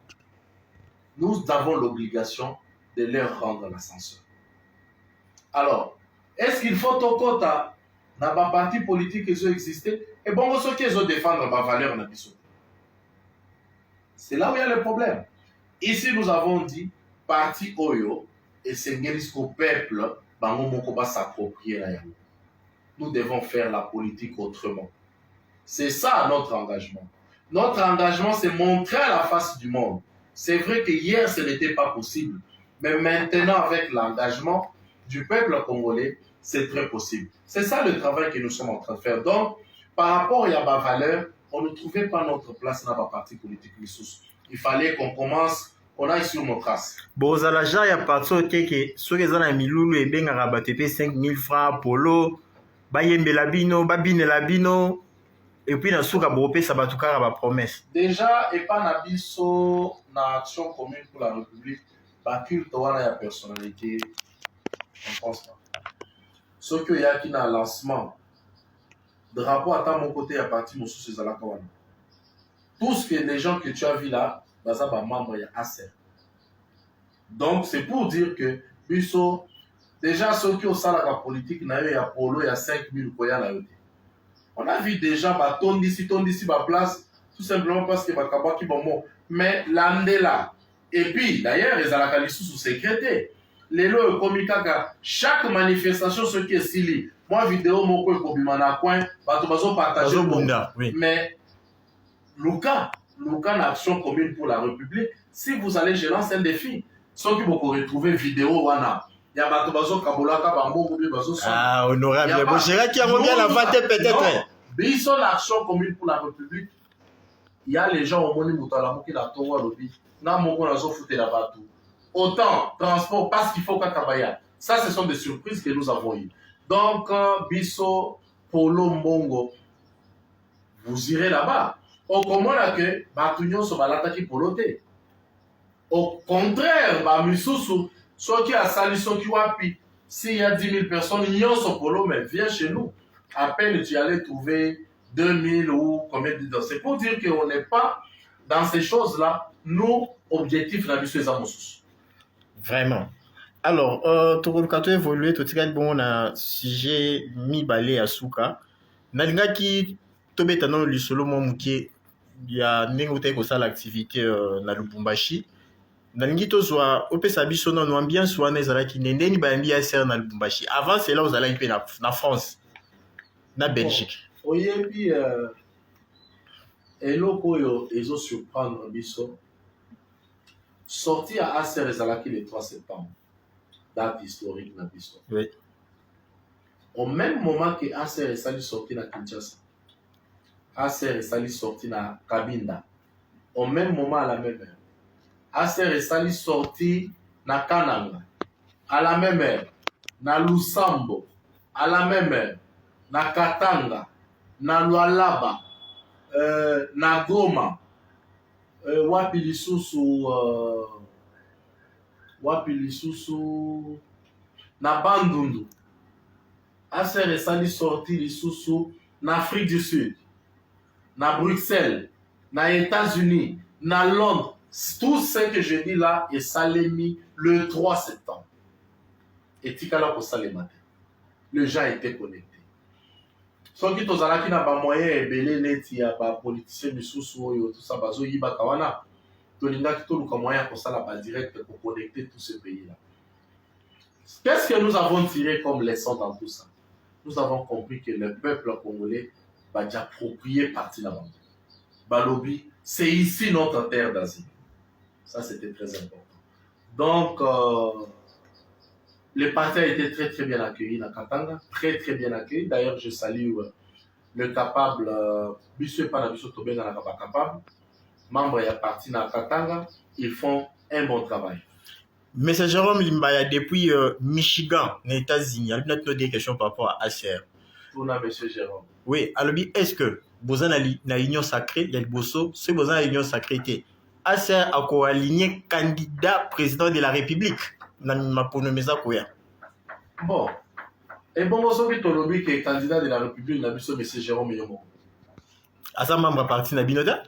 Speaker 2: Nous avons l'obligation de leur rendre l'ascenseur. Alors, est-ce qu'il faut au quota dans les partis politiques qui ont existé et bon, ceux qui ont défendre ma valeur dans Bisso. C'est là où il y a le problème. Ici, nous avons dit parti Oyo et c'est au peuple. Nous devons faire la politique autrement. C'est ça notre engagement. Notre engagement, c'est montrer à la face du monde. C'est vrai que hier, ce n'était pas possible. Mais maintenant, avec l'engagement du peuple congolais, c'est très possible. C'est ça le travail que nous sommes en train de faire. Donc, par rapport à ma valeur, on ne trouvait pas notre place dans la partie politique. Il fallait qu'on commence. On aille sur nos traces.
Speaker 1: Bozalaja ya patso keke soki eza na milulu ebengaka bato epe 5000 francs polo bayembela bino babinela bino et puis na suka bopesa bato kaka ba promesse.
Speaker 2: Déjà epa na biso na action commune pour la République baculte wana ya personnalité on pense pas. Soki oyaki na lancement drapeau ata mon côté ya parti mosusu ezalaka wana. Tout ce que les gens que tu as vu là baza ba membre ya ACR. Donc c'est pour dire que biso déjà ceux qui ont ça la politique na yo ya polo ya 5000 koya na yo. On a vu des gens tondisi ba place tout simplement parce que bakabaki bonbon mais landela et puis d'ailleurs les alakali sous sécrété les lots comme kaka chaque manifestation ce qui est sili moi vidéo moko ko bimana coin bato bazo partager
Speaker 1: oui.
Speaker 2: Mais Luka na action commune pour la République, si vous allez, je lance un défi. Ceux qui vont retrouver vidéo, wana. Il y a bato bazo kabolaka bambo ou bazo.
Speaker 1: Ah, honorable. Bon, j'ai qui a revient la vente peut-être.
Speaker 2: Biso l'action commune pour la République. Il y a les gens au moni mutala qui la towa lobi. Na moko na zo fouté la bato. Autant transport parce qu'il faut kakabaya. Ça ce sont des surprises que nous avons eues. Donc biso polo mbongo. Vous irez là-bas. Au commun que Batunion se balataki poloté. Au contraire, Bamisusu, ceux qui a sali, ceux qui wapi, s'il y a 10 000 personnes, ils ont polo, mais viens chez nous. À peine tu allais trouver 2000 ou combien de temps. C'est pour dire qu'on n'est pas dans ces choses-là. Nos objectifs, la mission est à
Speaker 1: Vraiment. Alors, tokoluka to évoluer totikali bongo na sujet mibale ya suka nalingaki tobeta nano lisolo mwa moke ya ndenge otali kosala activité na lubumbashi nalingi tozwa opesa biso nano ambiance wana ezalaki nde ndeni bayambi ya sere na lubumbashi avant cela ozalaki mpe na france na belgique
Speaker 2: oyebi eloko oyo ezosurprendre biso sorti ya acer ezalaki le 3 septembre date historique na biso.
Speaker 1: Oui.
Speaker 2: Au même moment que acer esali sorti na kinshasa acer esali sorti na kabinda au même moment à la même heure acer esali sorti na kananga à la même heure na lusambo à la même heure na katanga na lualaba na goma wapi lisusu na bandundu acer esali sorti lisusu na afrique du sud na bruxelles na états-unis na londres. Tout ce que je dis là esalemi le 3 septembre etikala kosalema te le gens étaient connectés soki tozalaki na bamoyen ebele neti ya bapoliticien misusu oyo tosa bazoyibaka wana tolingaki toluka moyen ya kosala badirect connecter tout ce pays là. Qu'est-ce que nous avons tiré comme leçon dans tout ça? Nous avons compris que le peuple congolais va approprier partie de la bande. Balobi, c'est ici notre terre d'asile. Ça, c'était très important. Donc, le parti a été très très bien accueilli dans Katanga, très très bien accueilli. D'ailleurs, je salue le capable, Bissou Panabiso Tobé dans la capable, membre et parti dans Katanga, ils font un bon travail.
Speaker 1: Monsieur Jérôme Limbaya, depuis Michigan, les États-Unis, il y a des questions par rapport à ACR.
Speaker 2: Pour Monsieur Jérôme.
Speaker 1: Oui, alors, est-ce que vous avez une union sacrée, il y a le bosso, c'est vous avez une union sacrée. ACR a co-aligné candidat président de la République.
Speaker 2: Bon. Et bon, vous savez que le candidat de la République n'a pas M. Jérôme Yomo.
Speaker 1: À sa membre parti n'a binoda?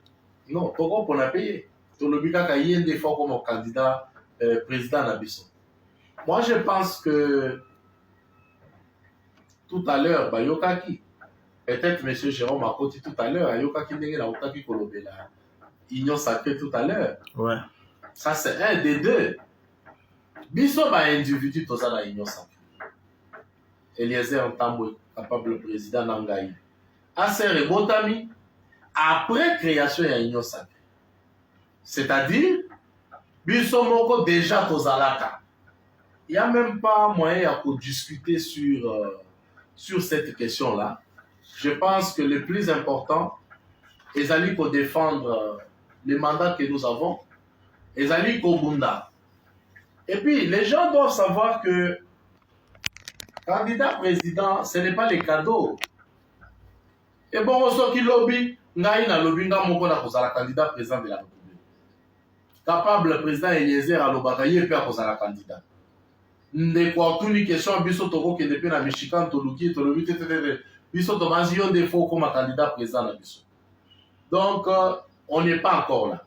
Speaker 2: Non, pourquoi on a payé? Tolobi a eu des fois comme candidat président Nabiso. Moi, je pense que tout à l'heure, Bayokaki, peut-être M. Jérôme a côté tout à l'heure, Ayokaki n'est pas Okaki Kolobela. Union sacrée tout à l'heure.
Speaker 1: Ouais.
Speaker 2: Ça, c'est un des deux. Biso ba individu tout ça dans l'union sacrée. Eliezer Ntambo, capable président Nangaï. Acer et Botami, après création de l'union sacrée. C'est-à-dire, Biso Moko déjà Tozalaka. Il n'y a même pas moyen de discuter sur cette question-là. Je pense que le plus important, c'est d'aller défendre les mandats que nous avons, et d'aller Bunda. Et puis, les gens doivent savoir que candidat président, ce n'est pas les cadeaux. Et bon, on sait qui lobby, n'a lobby, n'a mon candidat président de la République. Capable président Eliezer à l'Obakaye et puis à cause de la candidat. Ne quoi tout ni question biso toko que depuis na Michigan toluki tolobi tete biso to manzion des faux comme candidat président na biso. Donc on n'est pas encore là.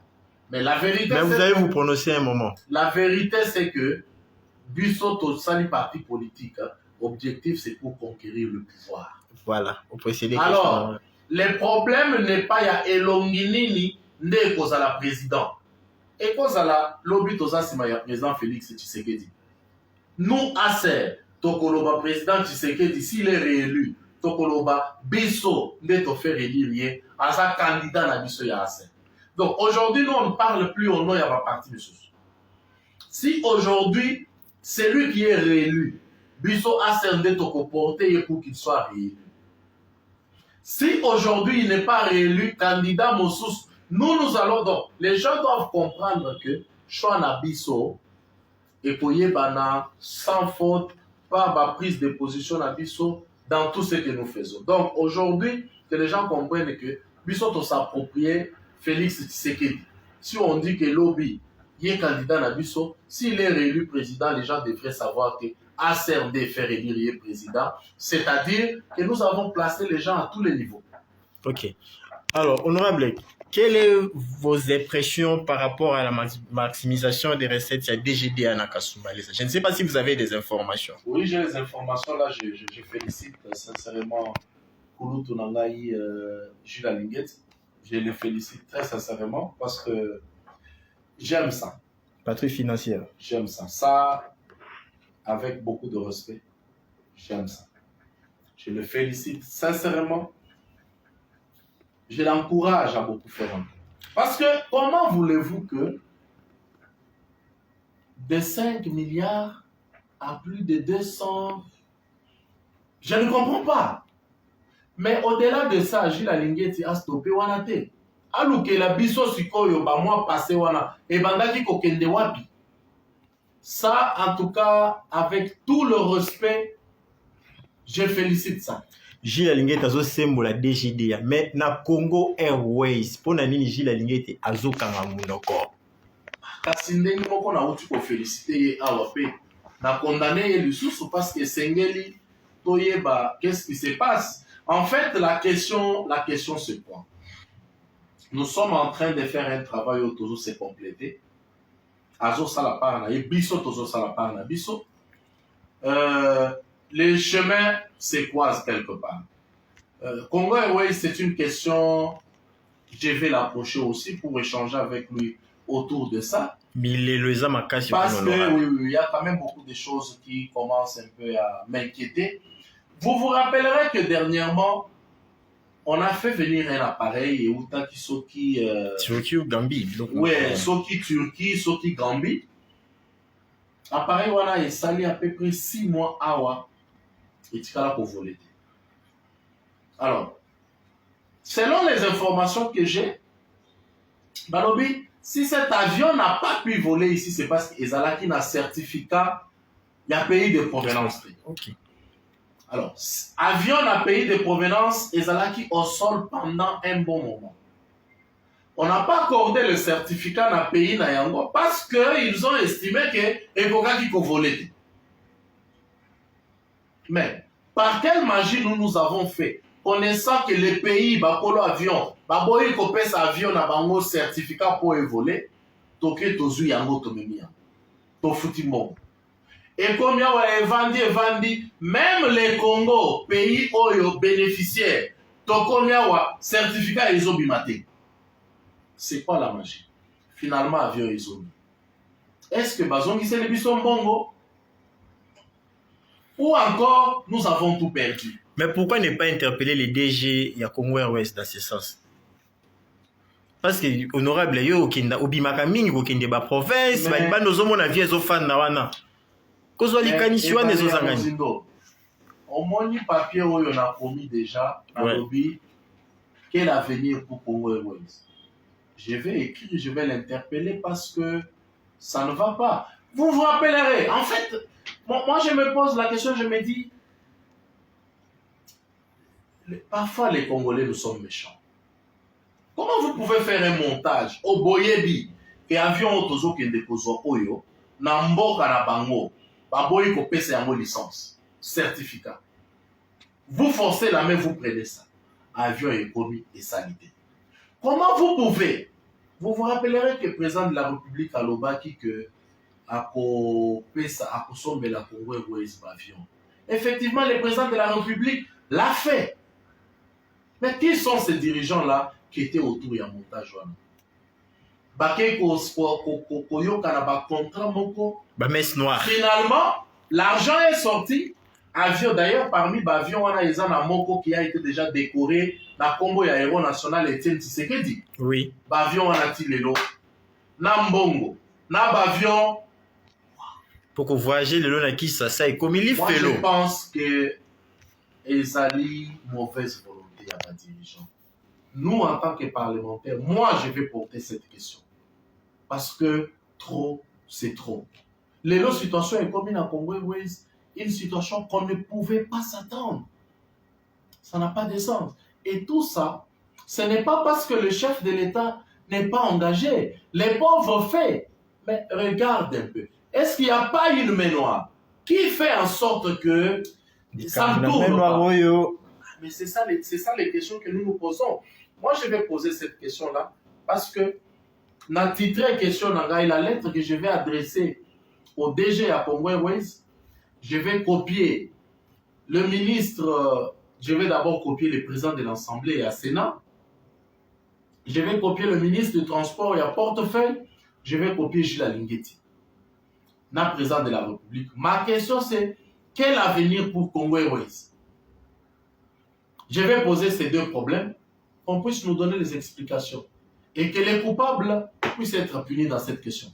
Speaker 2: Mais la vérité
Speaker 1: mais vous allez vous prononcer un moment.
Speaker 2: La vérité c'est que biso to sali parti politique, objectif c'est pour conquérir le pouvoir.
Speaker 1: Voilà, au précédé.
Speaker 2: Alors, le problème n'est pas ya elonginini ne cause à la président. Et cause à la lobby toza sima ya président Félix Tshisekedi. Nous, ACER, Tokoloba président Tshisekedi, s'il est réélu, Tokoloba, Bisso, n'est pas fait élire, à sa candidat na Bisso ya ACER. Donc aujourd'hui, nous, on ne parle plus au nom de la partie de Sousse. Si aujourd'hui, c'est lui qui est réélu, Bisso ACER n'est pas porté pour qu'il soit réélu. Si aujourd'hui, il n'est pas réélu, candidat Moussous, nous allons donc, les gens doivent comprendre que Chouana Bisso, et pour Yébana, sans faute, par ma prise de position à Bisso dans tout ce que nous faisons. Donc aujourd'hui, que les gens comprennent que Bisso doit s'approprier Félix Tshisekedi. Si on dit que lobby est candidat à Bisso, s'il est réélu président, les gens devraient savoir que ACRD fait élire président, c'est-à-dire que nous avons placé les gens à tous les niveaux.
Speaker 1: Ok. Alors, honorable, quelles sont vos impressions par rapport à la maximisation des recettes à DGDA à Kasumbalesa? Je ne sais pas si vous avez des informations.
Speaker 2: Oui, j'ai les informations là. Je félicite sincèrement Kulu Tunangai Jules Alinguet. Je le félicite très sincèrement parce que j'aime ça.
Speaker 1: Patrouille financière.
Speaker 2: J'aime ça. Ça, avec beaucoup de respect, j'aime ça. Je le félicite sincèrement. Je l'encourage à beaucoup faire encore. Parce que comment voulez-vous que de 5 milliards à plus de 200... Je ne comprends pas. Mais au-delà de ça, Gilles Alingeti a stoppé Wanate. Alouke la biso sikoyo ba mois passé wana et bandaki kokende wapi. Ça, en tout cas, avec tout le respect, je félicite ça.
Speaker 1: Gilles Alingeti azo sembo la DGDA, mais na Congo Airways, pour nini Gilles Alingeti azo kanga munoko.
Speaker 2: Kasi ndenge moko na uti ko féliciter ye awa pe na condamner ye lisusu parce que sengeli toyeba qu'est-ce qui se passe. En fait, la question c'est quoi? Nous sommes en train de faire un travail où toujours se compléter. Azo salapar na biso tozo salapar na biso. Les chemins se croisent quelque part. Congo Airways, c'est une question, je vais l'approcher aussi pour échanger avec lui autour de ça. Parce que oui, il y a quand même beaucoup de choses qui commencent un peu à m'inquiéter. Vous vous rappellerez que dernièrement, on a fait venir un appareil et Outaki Soki...
Speaker 1: Turquie ou Gambie.
Speaker 2: Oui, Soki Turquie, Soki Gambie. Appareil, on a installé à peu près 6 mois à et tu as pour voler. Alors, selon les informations que j'ai, Balobi, si cet avion n'a pas pu voler ici, c'est parce qu'ils ont un certificat, il y a pays de provenance.
Speaker 1: Ok.
Speaker 2: Alors, avion n'a pays de provenance, ils ont au sol pendant un bon moment. On n'a pas accordé le certificat dans le pays Nayango parce qu'ils ont estimé que Ekoka qui volé. Mais, par quelle magie nous avons fait, connaissant que les pays, Bakolo avion, Baboyi Kopes avion n'a pas un certificat pour voler, Toké Tozu Yango Tomemia, Tofutimon. Et comme il Evandi, même les Congo, pays Oyo bénéficiaires, Tokomiawa, certificat ils ont bimaté. C'est quoi la magie? Finalement, avion ils ont. Est-ce que Bazongi c'est le bisson bongo? Ou encore, nous avons tout perdu.
Speaker 1: Mais pourquoi ne pas interpeller les DG ya Congo Airways dans ce sens? Parce que, honorable, yo, obimaka mingi kokende ba province, ba liba nozo mona vie zo fan na wana. Kozo likanisi wana ezo zangani.
Speaker 2: Au moins, papier oyo na promis déjà, na lobby, quel avenir pour Congo Airways? Je vais écrire, je vais l'interpeller parce que ça ne va pas. Vous vous rappellerez, en fait, moi je me pose la question, je me dis, parfois les Congolais nous sommes méchants. Comment vous pouvez faire un montage au Boyebi et avion otozo kende kozo oyo na mboka na bango baboyi ko pesa yango licence certificat. Vous forcez la main, vous prenez ça. Avion est commis et sanité. Comment vous pouvez? Vous vous rappellerez que le président de la République a lobaki que ako pesa ako sombe la Congo Airways avion. Effectivement, le président de la République l'a fait. Mais qui sont ces dirigeants-là qui étaient autour du montage? Finalement, l'argent est sorti. Avion, d'ailleurs, parmi les avions, on a un Moko qui a été déjà décoré. La combo aéro national Etienne Tshisekedi.
Speaker 1: Oui.
Speaker 2: Bavion, on a Tilelo. Nambongo. Nabavion.
Speaker 1: Pour que voyager le long de qui ça est comme il fait l'eau.
Speaker 2: Je pense que Ezali, mauvaise volonté à la dirigeant. Nous, en tant que parlementaires, moi, je vais porter cette question. Parce que trop, c'est trop. Les situations est comme en Congo Airways, une situation qu'on ne pouvait pas s'attendre. Ça n'a pas de sens. Et tout ça, ce n'est pas parce que le chef de l'État n'est pas engagé. Les pauvres fait. Mais regarde un peu. Est-ce qu'il n'y a pas une main noire qui fait en sorte que ça ne tourne pas? Mais c'est ça les questions que nous nous posons. Moi, je vais poser cette question-là parce que na titre question na la lettre que je vais adresser au DG à Congo Airways, je vais copier le ministre, je vais d'abord copier le président de l'Assemblée et à Sénat, je vais copier le ministre du Transport et à portefeuille, je vais copier Gilles Alingueti, le président de la République. Ma question c'est, quel avenir pour Congo Airways? Je vais poser ces deux problèmes, qu'on puisse nous donner des explications et que les coupables puissent être punis dans cette question.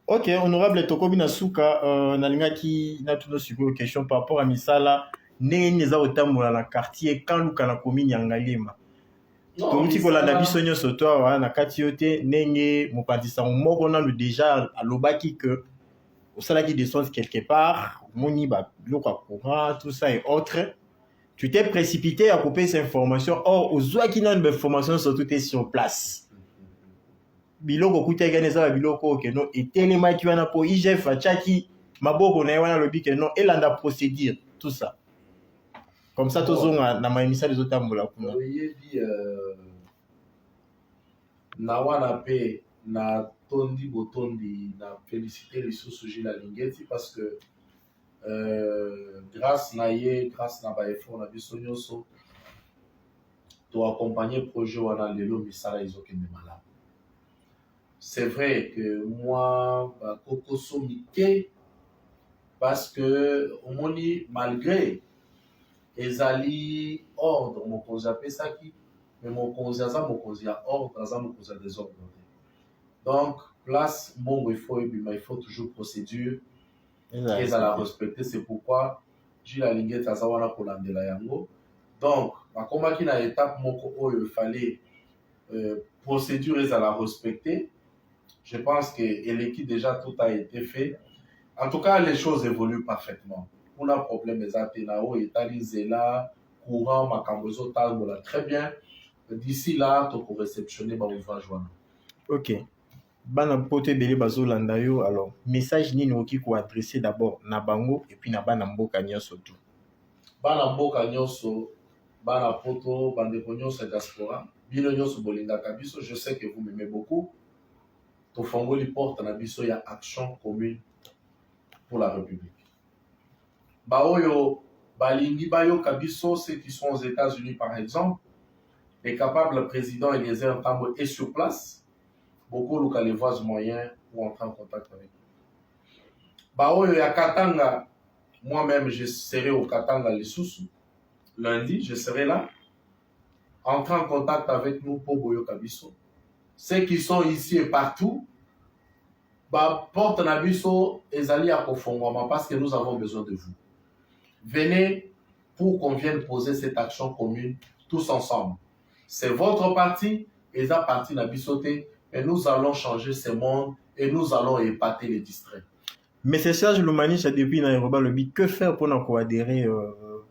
Speaker 1: Ok, honorable Tokobi Nasuka, nalingaki na tuno sikoyo question par rapport à misala ndenge neza otambola na quartier quand luka na commune ya Ngalema. Touti kolanda biso nyonso to awa na kati yo te ndenge mopandisa moko nanu déjà alobaki que osalaki descente quelque part, moni ba biloko ya courant, tout ça et autres. Tu t'es précipité à couper ces informations. Or, aux ouaki nanu informations sont toutes sur place. Biloko kuteka neza biloko ke no etelema ki wana po IGF achaki maboko na wana lobi ke no elanda procédure tout ça. Comme ça tozonga na maimisa les autres tambola kuna.
Speaker 2: Oyebi na wana pe na tondi botondi na féliciter les sous-sujets la Lingeti parce que grâce na ye, grâce na ba effort na biso nyonso to accompagner projet wana lelo misala ezokende malamu. C'est vrai que moi, Kokoso Mike, parce que omoni malgré ezali ordre, mon conseil appelle ça qui, mais mon conseil a ordre, ça mon conseil désordre. Donc, place, bon, il faut toujours procédure, et à la respecter. C'est pourquoi j'ai la ligne de Zawana pour l'andela yango. Donc, comme il y a une étape, il fallait procédure et à la respecter. Je pense que l'équipe déjà tout a été fait. En tout cas, les choses évoluent parfaitement. On a un problème des Athénao, Italie, là, courant, Makambozo, Talbola, très bien. D'ici là, tu peux réceptionner Baouva Joana.
Speaker 1: Ok. Bana pote bele bazo landayo, alors, message ni noki ko adresser d'abord na bango et puis na bana mboka nyonso tout.
Speaker 2: Bana mboka nyonso, bana poto, bandeko nyonso diaspora, bino nyonso bolinga kabiso, je sais que vous m'aimez beaucoup. Tofongoli porte na biso ya action commune pour la République. Baoyo, balingi bayo kabiso, ceux qui sont aux États-Unis par exemple, les capables président Eliezer Ntambo est sur place. Beaucoup de les voies moyens pour entrer en contact avec nous. Baoyo ya Katanga, moi-même je serai au Katanga Lessusu. Lundi, je serai là. Entrer en contact avec nous pour Boyo Kabiso. Ceux qui sont ici et partout, porte Nabiso et Zali à Kofongoma parce que nous avons besoin de vous. Venez pour qu'on vienne poser cette action commune tous ensemble. C'est votre parti et ça parti Nabisote et nous allons changer ce monde et nous allons épater les distraits.
Speaker 1: Mais c'est Serge Loumanich depuis Nairobi le but que faire pour nous adhérer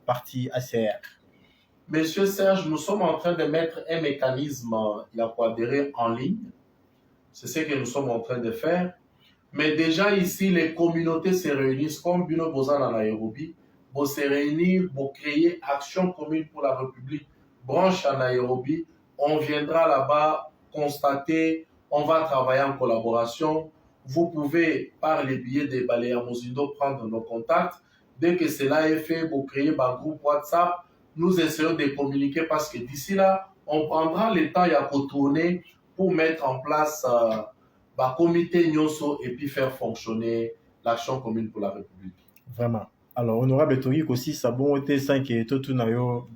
Speaker 1: parti ACR?
Speaker 2: Monsieur Serge, nous sommes en train de mettre un mécanisme pour adhérer en ligne. C'est ce que nous sommes en train de faire. Mais déjà ici, les communautés se réunissent comme Bino Bozan en Nairobi pour se réunir, pour créer Action commune pour la République, branche en Nairobi. On viendra là-bas constater, on va travailler en collaboration. Vous pouvez, par les billets des Baléa Mozindo, prendre nos contacts. Dès que cela est fait, vous créez un groupe WhatsApp. Nous essayons de communiquer parce que d'ici là, on prendra le temps à retourner pour mettre en place un comité Nyonso et puis faire fonctionner l'action commune pour la République.
Speaker 1: Vraiment. Alors, honorable Torik aussi, ça bon été 5 et tout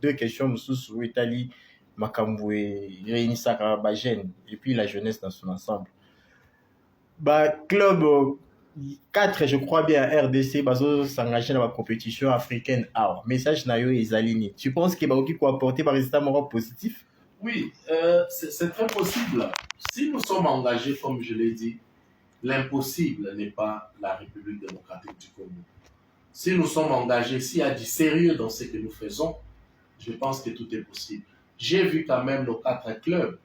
Speaker 1: deux questions sous Italie, Makamboué, Réunissaka, Bagène, et puis la jeunesse dans son ensemble. Club 4, je crois bien, RDC, s'engager dans la compétition africaine. Alors, message Nayo et Zalini. Tu penses qu'il va apporter par résultat moral positif?
Speaker 2: Oui, c'est très possible. Si nous sommes engagés, comme je l'ai dit, l'impossible n'est pas la République démocratique du Congo. Si nous sommes engagés, s'il y a du sérieux dans ce que nous faisons, je pense que tout est possible. J'ai vu quand même nos 4 clubs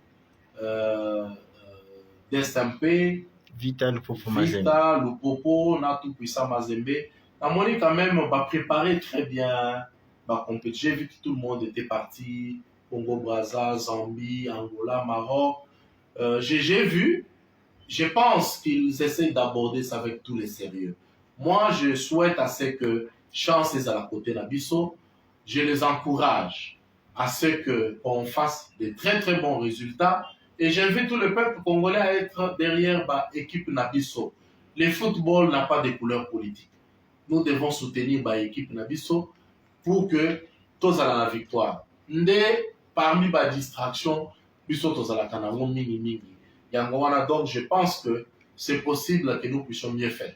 Speaker 2: d'SMP,
Speaker 1: Vita, Lupopo,
Speaker 2: Natu Puissant Mazembe. On est quand même préparé très bien. J'ai vu que tout le monde était parti. Congo, Brazza, Zambie, Angola, Maroc. J'ai vu, je pense qu'ils essaient d'aborder ça avec tous les sérieux. Moi, je souhaite à ce que chance est à la côté d'Abisso, je les encourage à ce qu'on fasse de très très bons résultats et j'invite tout le peuple congolais à être derrière l'équipe Nabisso. Le football n'a pas de couleur politique. Nous devons soutenir l'équipe Nabisso pour que tous aient la victoire. Parmi les distractions, Bisso tous à la canard, mini. Donc je pense que c'est possible que nous puissions mieux faire.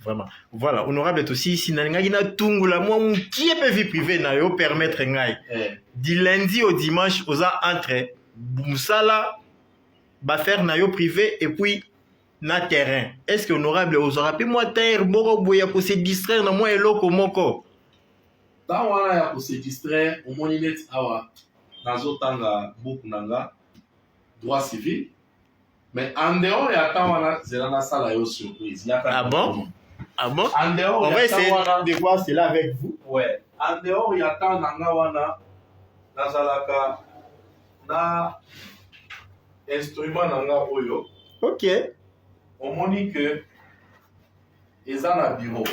Speaker 1: Vraiment. Voilà, honorable est aussi ici. Nangina tungula moi qui est vie privée na yo permettre ngai. Du lundi au dimanche aux entre Boumsala ba faire na yo privé et puis na terrain. Est-ce que honorable aux aura pu moi terre boro boya pour se distraire na moi eloko moko.
Speaker 2: Tant wana ya pour se distraire au moni net awa nazo tanga book nanga droit civil. Mais en dehors ya tant wana zelana sala yo surprise.
Speaker 1: Ah bon? Ah bon?
Speaker 2: En dehors,
Speaker 1: on va essayer de voir cela avec vous.
Speaker 2: Ouais. En dehors, il y a tant d'angawana, nazalaka, na instrument nanga oyo.
Speaker 1: Ok.
Speaker 2: On m'a dit que ils ont un bureau.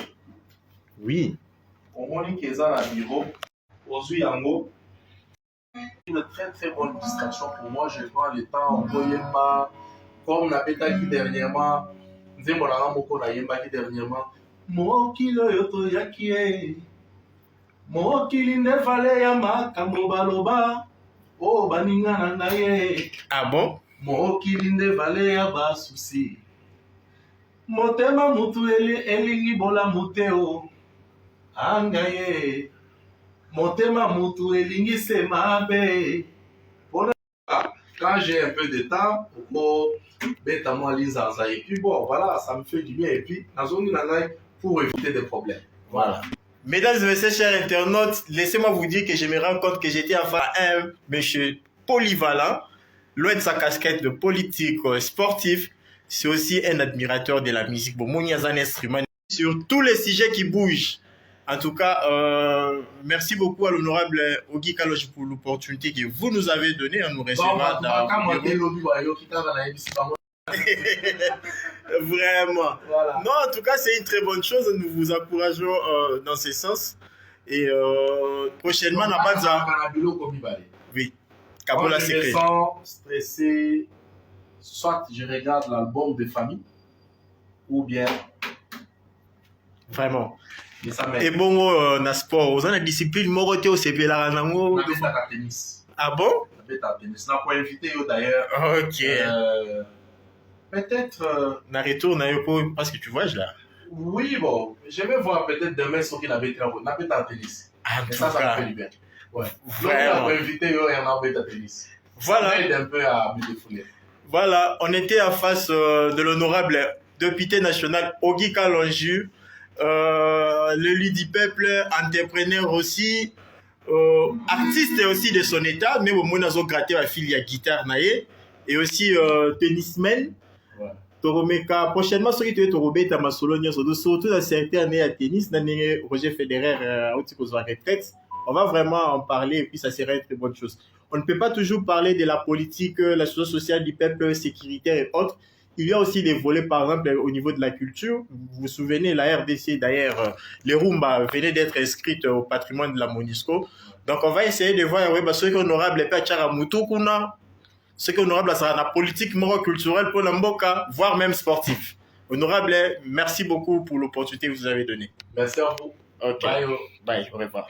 Speaker 1: Oui.
Speaker 2: On m'a dit qu'ils ont un bureau. Aujourd'hui, yango. Une très très bonne distraction pour moi. Je prends le temps, on voyait pas. Comme la bêta qui dernièrement. Nzembolanga moko na yemba qui dernièrement. Mokili oyo toyaki ye mokili nde vale ya makambo baloba o baninga na ngai ye.
Speaker 1: Ah bon?
Speaker 2: Mokili nde vale ya basusi motema mutu elingi bolamu te o anga ye motema mutu elingi se mabe. Quand j'ai un peu de temps pour bêta moi linzanza et puis bon voilà ça me fait du bien et puis nazongi na ngai pour éviter des problèmes. Voilà.
Speaker 1: Mesdames et messieurs, chers internautes, laissez-moi vous dire que je me rends compte que j'étais enfin un monsieur polyvalent, loin de sa casquette de politique sportif, c'est aussi un admirateur de la musique. Bon, il y a un instrument sur tous les sujets qui bougent. En tout cas, merci beaucoup à l'honorable Ogi Kaloji pour l'opportunité que vous nous avez donnée à nous recevoir dans Vraiment.
Speaker 2: Voilà.
Speaker 1: Non, en tout cas, c'est une très bonne chose. Nous vous encourageons dans ce sens. Et prochainement, n'a pas de... Oui.
Speaker 2: Quand je me sens stressé, soit je regarde l'album de famille, ou bien...
Speaker 1: Vraiment. Et bon, na sport, vous avez une discipline, moi, au CP, là,
Speaker 2: tennis.
Speaker 1: Ah bon?
Speaker 2: Tennis. N'a pas invité d'ailleurs.
Speaker 1: Ok.
Speaker 2: Peut-être.
Speaker 1: Na retour, parce que tu voyages là.
Speaker 2: Oui, bon. Je vais voir peut-être demain ce qu'il avait été en tennis.
Speaker 1: Ah,
Speaker 2: mais ça me fait du bien. Ouais. Donc, il a pas invité, il y en a un tennis.
Speaker 1: Voilà.
Speaker 2: Ça aide un peu à me défouler.
Speaker 1: Voilà, on était en face de l'honorable député national Ogi Kalonji, l'élu du peuple, entrepreneur aussi, artiste aussi de son état, mais au moins on a gratté la fille à guitare naïe, et aussi tennisman.
Speaker 2: Ouais.
Speaker 1: Toromeka prochainement ce qui te torobé ta masolonia surtout dans certaines années à tennis, dans Roger Federer au type retraite. On va vraiment en parler et puis ça serait une très bonne chose. On ne peut pas toujours parler de la politique, la situation sociale du peuple, sécuritaire et autres. Il y a aussi des volets, par exemple, au niveau de la culture. Vous vous souvenez, la RDC, d'ailleurs, les Rumba venaient d'être inscrites au patrimoine de la MONUSCO. Donc, on va essayer de voir, oui, ce qui est honorable, ce qui est honorable, c'est la politique culturelle pour l'Amboka, voire même sportif. Honorable, merci beaucoup pour l'opportunité que vous avez donnée.
Speaker 2: Merci à vous.
Speaker 1: Ok. Bye, au revoir.